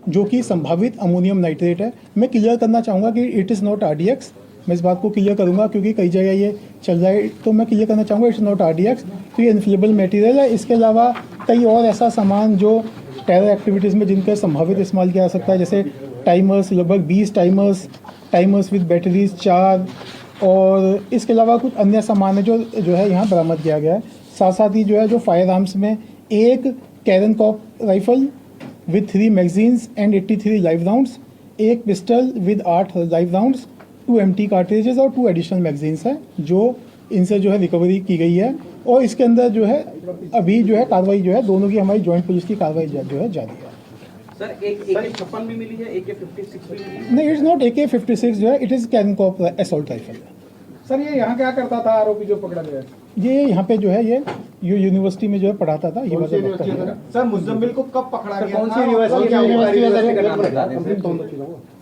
जो कि संभावित अमोनियम नाइट्रेट है। मैं क्लियर करना चाहूँगा कि इट इज़ नॉट RDX। मैं इस बात को क्लियर करूँगा क्योंकि कई जगह ये चल रहा है, तो मैं क्लियर करना चाहूँगा इट्स नॉट RDX। तो ये इन्फ्लेमेबल मटेरियल है। इसके अलावा कई और ऐसा सामान जो टेरर एक्टिविटीज़ में जिनका संभावित इस्तेमाल किया जा सकता है, जैसे टाइमर्स, लगभग 20 टाइमर्स विद बैटरीज 4, और इसके अलावा कुछ अन्य सामान है जो है यहाँ बरामद किया गया है। साथ साथ ही जो है जो फायर आर्म्स में एक Krinkov rifle with 3 magazines and 83 live rounds, एक pistol with 8 live rounds, 2 empty cartridges और 2 एडिशनल मैगजीन्स हैं जो इनसे जो है रिकवरी की गई है। और इसके अंदर जो है अभी जो है कार्रवाई जो है दोनों की हमारी जॉइंट पुलिस की कार्रवाई जो है जारी है। सर एक AK-56 भी मिली है, AK-56 भी मिली है? नहीं, इट्स नॉट AK-56 जो है, इट इज़ कैरन कॉप असॉल्ट राइफल। सर ये यहाँ क्या करता था आरोपी जो पकड़ा गया? ये यहाँ पे जो है ये यूनिवर्सिटी में जो है पढ़ाता था। ये वाला डॉक्टर है। सर मुजम्मिल को कब पकड़ा गया? कौन सी यूनिवर्सिटी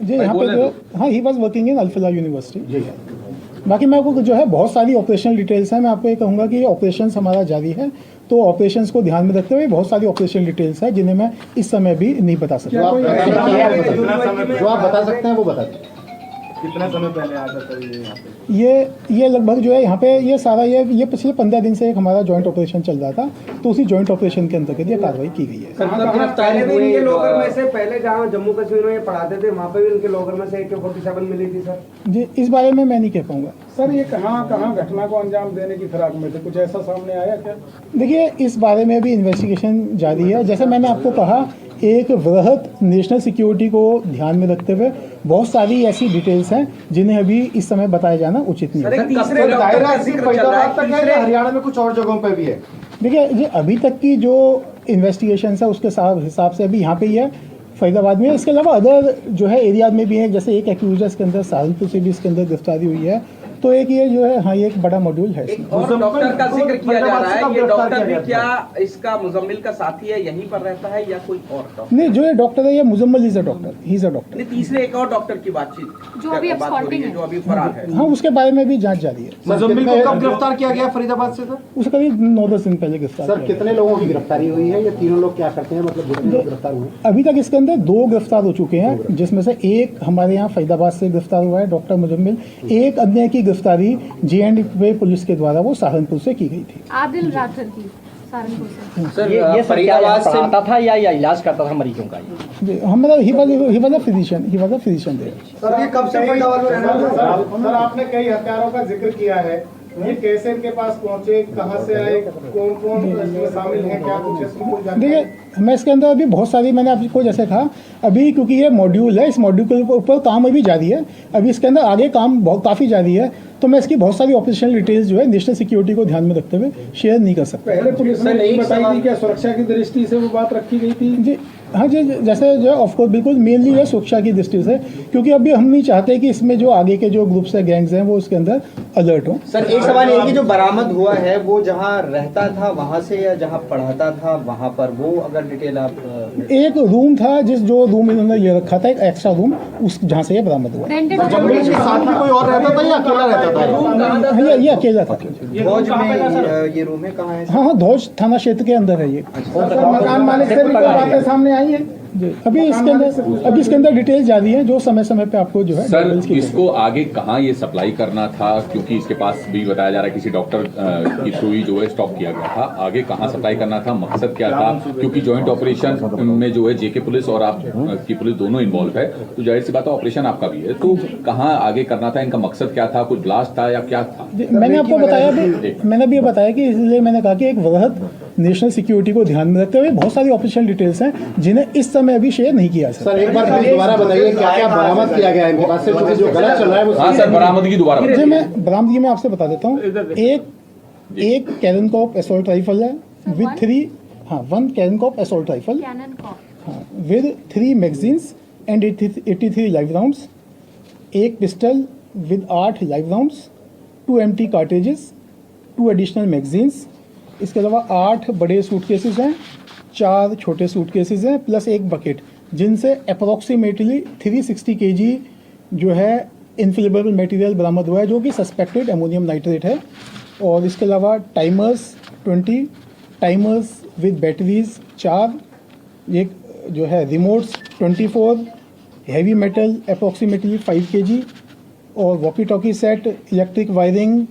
जी यहाँ पे जो, हाँ, he was working in Alfalah university. बाकी मैं आपको जो है बहुत सारी ऑपरेशनल डिटेल्स हैं। मैं आपको ये कहूँगा कि ऑपरेशंस हमारा जारी है, तो ऑपरेशंस को ध्यान में रखते हुए बहुत सारी ऑपरेशनल डिटेल्स हैं जिन्हें मैं इस समय भी नहीं बता सकता। जो आप बता सकते हैं वो बता दें। कितना समय पहले आया था सर ये यहाँ पे? ये लगभग जो है यहाँ पे ये सारा ये पिछले 15 दिन से एक हमारा जॉइंट ऑपरेशन चल रहा था, तो उसी जॉइंट ऑपरेशन के अंतर्गत ये कार्रवाई की गई है। पहले भी इनके लॉकर में से, पहले जहाँ जम्मू कश्मीर में ये पढ़ाते थे वहाँ पे भी इनके लॉकर में से AK-47 मिली थी सर? जी इस बारे में मैं नहीं कह पाऊँगा। सर ये कहाँ घटना को अंजाम देने की फिराक में थे, कुछ ऐसा सामने आया क्या? देखिए इस बारे में भी इन्वेस्टिगेशन जारी है। जैसे मैंने आपको कहा, एक वृहद नेशनल सिक्योरिटी को ध्यान में रखते हुए बहुत सारी ऐसी डिटेल्स हैं जिन्हें अभी इस समय बताया जाना उचित नहीं है। हरियाणा में कुछ और जगहों पे भी है। देखिए ये अभी तक की जो इन्वेस्टिगेशन है उसके हिसाब से अभी यहाँ पे ही है, फरीदाबाद में। इसके अलावा अदर जो है एरियाज में भी है, जैसे एक एक्यूजर्स के अंदर सहारनपुर से भी इसके अंदर गिरफ्तारी हुई है। तो एक ये जो है, हाँ, ये एक बड़ा मॉड्यूल है। एक और डॉक्टर का जिक्र किया जा रहा है, ये डॉक्टर भी क्या इसका मुजम्मिल का साथी है, यहीं पर रहता है या कोई और डॉक्टर? नहीं, जो ये डॉक्टर है ये Muzammil is a doctor, he is a doctor. तीसरे एक और डॉक्टर की बातचीत जो अभी एब्सकॉर्टिंग है, जो अभी फरार है। हाँ, उसके बारे में भी जांच जारी है। मुजम्मिल को कब गिरफ्तार किया गया फरीदाबाद से सर? उसे करीब 9-10 दिन पहले गिरफ्तार सर किया कितने लोगों की गिरफ्तारी हुई है? ये तीनों लोग क्या करते हैं, मतलब जितने लोग गिरफ्तार हुए? अभी तक इसके अंदर 2 गिरफ्तार हो चुके हैं, जिसमें से एक हमारे यहाँ फरीदाबाद से गिरफ्तार हुआ है डॉक्टर मुजम्मिल। एक अन्य की गिरफ्तारी JND पुलिस के द्वारा वो सहारनपुर से की गई थी। आदिल राठौर की सहारनपुर से। सर ये फरीदाबाद से आता था या इलाज करता था मरीजों का? हमारा ही was a physician there. Sir ये कब से फरीदाबाद में रहना था? सर आपने कई हत्यारों का जिक्र किया है, ये कैसे इनके पास पहुंचे, कहां से आए, कौन कौन इसमें शामिल हैं, क्या कुछ इसकी कोई जानकारी? देखिए मैं इसके अंदर अभी बहुत सारी, मैंने आपको जैसे कहा अभी, क्योंकि ये मॉड्यूल है, इस मॉड्यूल के ऊपर काम अभी जारी है। अभी इसके अंदर आगे काम काफ़ी जारी है, तो मैं इसकी बहुत सारी ऑपरेशनल डिटेल्स जो है नेशनल सिक्योरिटी को ध्यान में रखते हुए शेयर नहीं कर सकता। पहले पुलिस ने नहीं बताई थी क्या सुरक्षा की दृष्टि से वो बात रखी गई थी? जी हाँ जी, जैसे जो ऑफकोर्स बिल्कुल मेनली है सुरक्षा की दृष्टि से, क्योंकि अभी हम नहीं चाहते कि इसमें जो आगे के जो ग्रुप्स है, गैंग्स हैं, वो इसके अंदर अलर्ट हो। सर एक सवाल ये कि जो बरामद हुआ है वो जहाँ रहता था वहाँ से या जहाँ पढ़ाता था वहाँ पर, वो अगर डिटेल आप? एक रूम था, जो रूम इन्होंने ये रखा था, एक एक्स्ट्रा रूम, उस जहाँ से ये बरामद हुआ। जंगल के साथ में कोई और रहता था या अकेला रहता था? ये अकेला था। धौज में ये रूम है, कहाँ है? हाँ, धौज थाना क्षेत्र के अंदर है ये। मकान मालिक से भी कोई बातें सामने आई है? अभी इसके अंदर डिटेल जारी है, जो समय समय पे आपको जो है सर इसको आगे कहाँ ये सप्लाई करना था, क्योंकि इसके पास भी बताया जा रहा है किसी डॉक्टर की थ्रू ही जो है स्टॉप किया गया था, आगे कहाँ सप्लाई करना था, मकसद क्या था? क्योंकि जॉइंट ऑपरेशन में जो है JK पुलिस और आप की पुलिस दोनों इन्वॉल्व है, तो जाहिर सी बात है ऑपरेशन आपका भी है, तो कहाँ आगे करना था, इनका मकसद क्या था, कुछ ब्लास्ट था या क्या था? मैंने आपको बताया भी बताया कि इसलिए मैंने कहा कि एक वृहद नेशनल सिक्योरिटी को ध्यान में रखते हुए बहुत सारी ऑफिशियल डिटेल्स हैं जिन्हें इस समय अभी शेयर नहीं किया सर। एक बार दोबारा बताइए क्या क्या बरामद किया गया है इनके पास से, क्योंकि जो गलत चल रहा है वो। हाँ सर, बरामदगी दोबारा जी, मैं बरामदगी में आपसे बता देता हूँ। एक कैरन कॉप असॉल्ट राइफल है विद 3, हाँ, 1 कैरन कॉप असॉल्ट राइफल, हाँ, with 3 magazines and 83 live rounds, एक pistol with 8 live rounds, 2 empty cartridges, 2 additional magazines. इसके अलावा 8 बड़े सूटकेसेस हैं, 4 छोटे सूटकेसेस हैं, प्लस एक बकेट, जिनसे अप्रॉक्सीमेटली 360 kg जो है इन्फ्लेमेबल मटेरियल बरामद हुआ है, जो कि सस्पेक्टेड अमोनियम नाइट्रेट है। और इसके अलावा टाइमर्स 20 टाइमर्स विद बैटरीज 4, एक जो है remotes 24, heavy metal approximately 5 kg और walkie talkie set, electric wiring,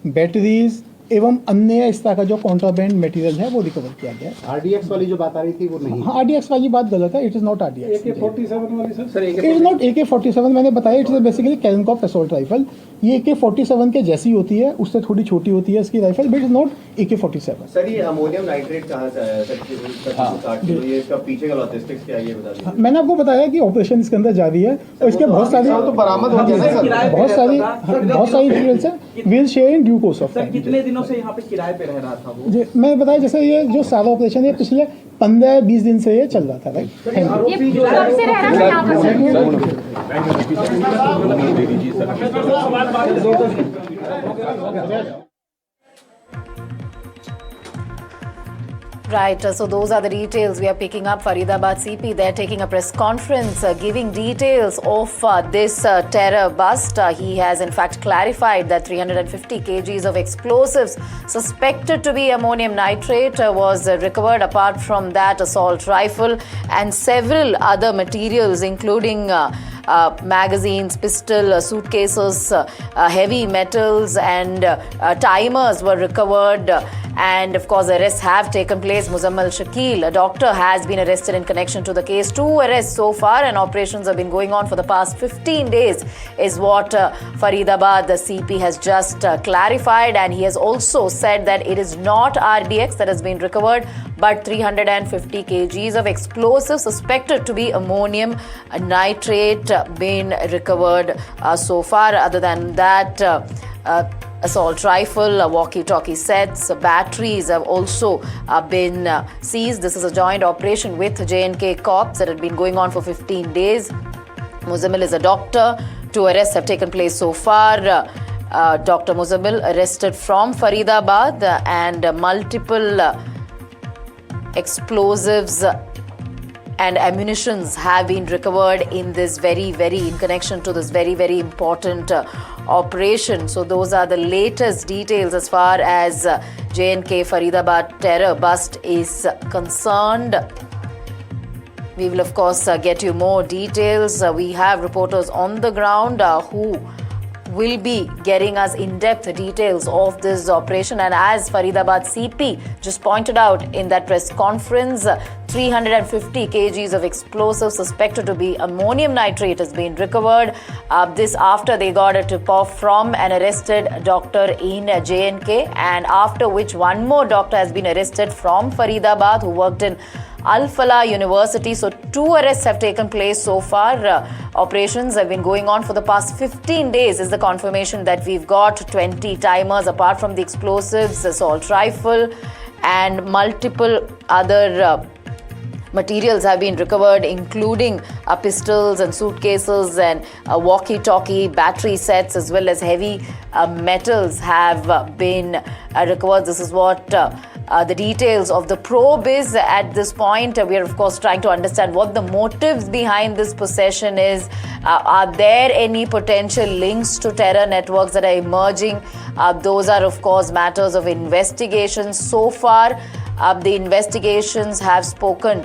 batteries एवं अन्य इस तरह का जो कॉन्ट्राबैंड मटेरियल है वो रिकवर किया गया है। आरडीएक्स वाली जो बात आ रही थी वो नहीं। हाँ, RDX वाली बात गलत है, it is not RDX। AK-47 वाली sir it is not AK-47, मैंने बताया it is basically Krinkov assault rifle. ये AK-47 के जैसी होती है, उससे थोड़ी छोटी होती है इसकी rifle, but is not AK-47। Sir ये अमोनियम नाइट्रेट कहाँ से आया सर? 60 किलो, ये इसका पीछे का लॉजिस्टिक्स क्या है ये बता दीजिए। मैंने आपको बताया कि ऑपरेशन इसके अंदर जारी है और इसके बहुत सारी बरामद हो गया ना सर। बहुत सारी डिटेल्स हैं, will share in due course of sir time. कितने दिनों से यहाँ पे किराए पे रह रहा था वो? जी, मैं बताया जैसे ये जो सारा ऑपरेशन है पिछले 15-20 दिन से ये चल रहा था, राइट। ये कब से रह रहा है यहाँ पर? दे दीजिए sir. Right, so those are the details we are picking up. Faridabad CP, they're taking a press conference, giving details of this terror bust. He has in fact clarified that 350 kgs of explosives suspected to be ammonium nitrate was recovered. Apart from that, assault rifle and several other materials including magazines, pistol, suitcases, heavy metals and timers were recovered. And of course, arrests have taken place. Muzammal Shakil, a doctor, has been arrested in connection to the case. 2 arrests so far, and operations have been going on for the past 15 days, is what Faridabad, the CP, has just clarified. And he has also said that it is not RDX that has been recovered, but 350 kgs of explosives suspected to be ammonium nitrate been recovered so far. Other than that, assault rifle, walkie-talkie sets, batteries have also been seized. This is a joint operation with J&K Corps that had been going on for 15 days. Muzammil is a doctor. 2 arrests have taken place so far. Dr. Muzammil arrested from Faridabad, and multiple explosives and ammunitions have been recovered in this in connection to this very important operation. So those are the latest details as far as J&K Faridabad terror bust is concerned. We will of course get you more details. We have reporters on the ground who will be getting us in-depth details of this operation. And as Faridabad CP just pointed out in that press conference, 350 kgs of explosives suspected to be ammonium nitrate has been recovered. This after they got a tip-off from an arrested doctor in J&K, and after which one more doctor has been arrested from Faridabad who worked in Al-Falah University. So 2 arrests have taken place so far. Operations have been going on for the past 15 days is the confirmation that we've got. 20 timers apart from the explosives, assault rifle and multiple other materials have been recovered, including pistols and suitcases and walkie-talkie, battery sets, as well as heavy metals have been recovered. This is what the details of the probe is at this point. We are of course trying to understand what the motives behind this possession is. Are there any potential links to terror networks that are emerging? Those are of course matters of investigation. So far, the investigations have spoken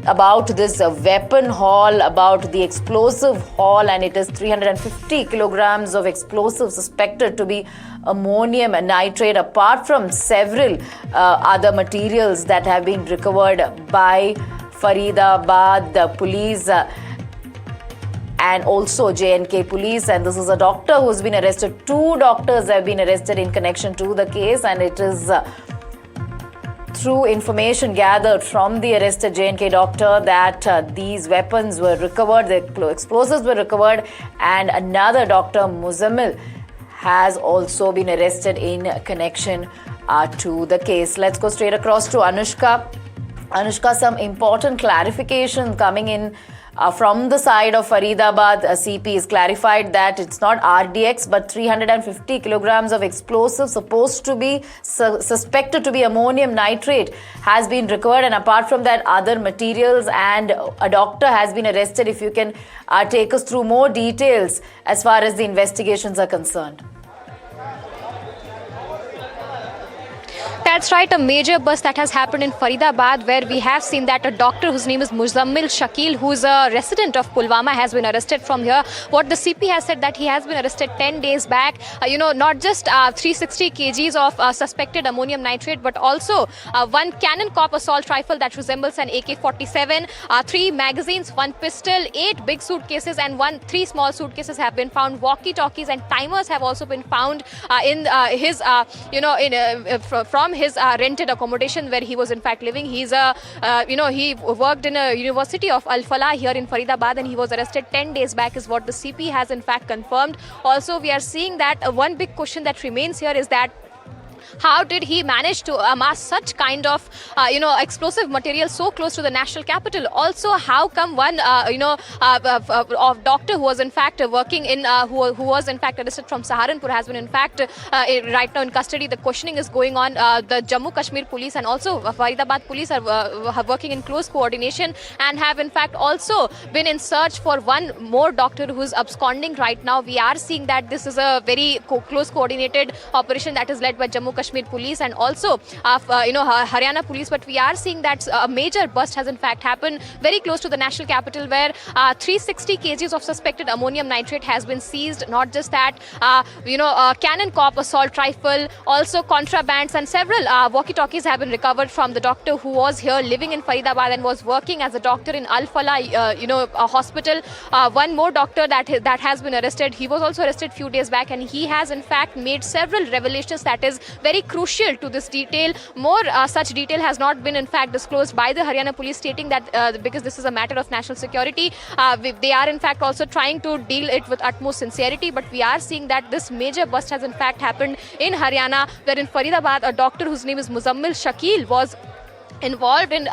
about this weapon haul, about the explosive haul, and it is 350 kilograms of explosives suspected to be ammonium nitrate, apart from several other materials that have been recovered by Faridabad police and also J&K police. And this is a doctor who's been arrested. 2 doctors have been arrested in connection to the case, and it is through information gathered from the arrested J&K doctor that these weapons were recovered, the explosives were recovered, and another doctor, Muzammil, has also been arrested in connection to the case. Let's go straight across to Anushka. Anushka, some important clarification coming in from the side of Faridabad. CP is clarified that it's not RDX but 350 kilograms of explosives supposed to be suspected to be ammonium nitrate has been recovered, and apart from that other materials, and a doctor has been arrested. If you can take us through more details as far as the investigations are concerned. That's right, a major bust that has happened in Faridabad, where we have seen that a doctor whose name is Muzammil Shakil, who is a resident of Pulwama, has been arrested from here. What the CP has said that he has been arrested 10 days back. Not just 360 kgs of suspected ammonium nitrate, but also one Cannon Cop assault rifle that resembles an AK-47, 3 magazines, 1 pistol, 8 big suitcases, and 3 small suitcases have been found. Walkie-talkies and timers have also been found from his rented accommodation where he was in fact living. He's he worked in a university of Al Falah here in Faridabad, and he was arrested 10 days back is what the CP has in fact confirmed. Also, we are seeing that one big question that remains here is that how did he manage to amass such kind of explosive material so close to the national capital? Also, how come one doctor who was in fact working in who was in fact arrested from Saharanpur has been in fact right now in custody? The questioning is going on. The Jammu Kashmir police and also Faridabad police are working in close coordination and have in fact also been in search for one more doctor who is absconding right now. We are seeing that this is a very close coordinated operation that is led by Jammu Kashmir police and also Haryana police, but we are seeing that a major bust has in fact happened very close to the national capital, where 360 kgs of suspected ammonium nitrate has been seized. Not just that, Cannon Cop assault rifle, also contrabands and several walkie-talkies have been recovered from the doctor who was here living in Faridabad and was working as a doctor in Al Falah a hospital. One more doctor that has been arrested. He was also arrested few days back, and he has in fact made several revelations that is very crucial to this detail. More such detail has not been in fact disclosed by the Haryana police, stating that because this is a matter of national security, they are in fact also trying to deal it with utmost sincerity. But we are seeing that this major bust has in fact happened in Haryana, where in Faridabad a doctor whose name is Muzammil Shakil was involved in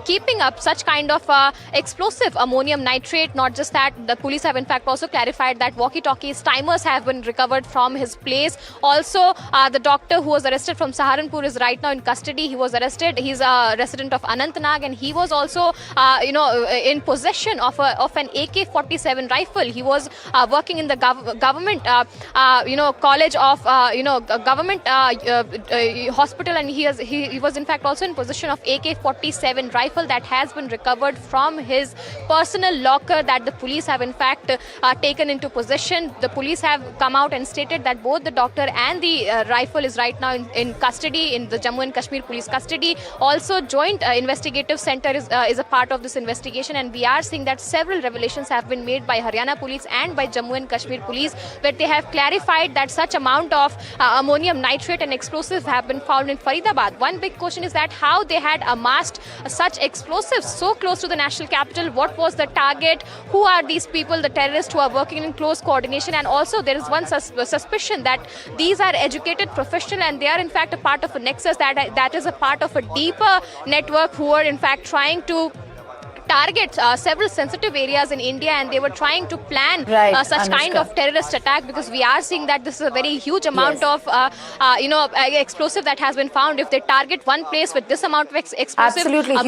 keeping up such kind of explosive ammonium nitrate. Not just that, the police have in fact also clarified that walkie-talkies, timers have been recovered from his place. Also, the doctor who was arrested from Saharanpur is right now in custody. He was arrested. He's a resident of Anantnag, and he was also in possession of an AK-47 rifle. He was working in the government college of government hospital, and he was in fact also in possession of AK-47 rifle that has been recovered from his personal locker that the police have in fact taken into possession. The police have come out and stated that both the doctor and the rifle is right now in custody, in the Jammu and Kashmir police custody. Also, joint investigative center is a part of this investigation, and we are seeing that several revelations have been made by Haryana police and by Jammu and Kashmir police, where they have clarified that such amount of ammonium nitrate and explosives have been found in Faridabad. One big question is that how they had amassed such explosives so close to the national capital. What was the target? Who are these people, the terrorists who are working in close coordination? And also there is one suspicion that these are educated professionals, and they are in fact a part of a nexus that is a part of a deeper network who are in fact trying to target several sensitive areas in India, and they were trying to plan such kind of terrorist attack, because we are seeing that this is a very huge amount of explosive that has been found. If they target one place with this amount of explosive, Absolutely huge.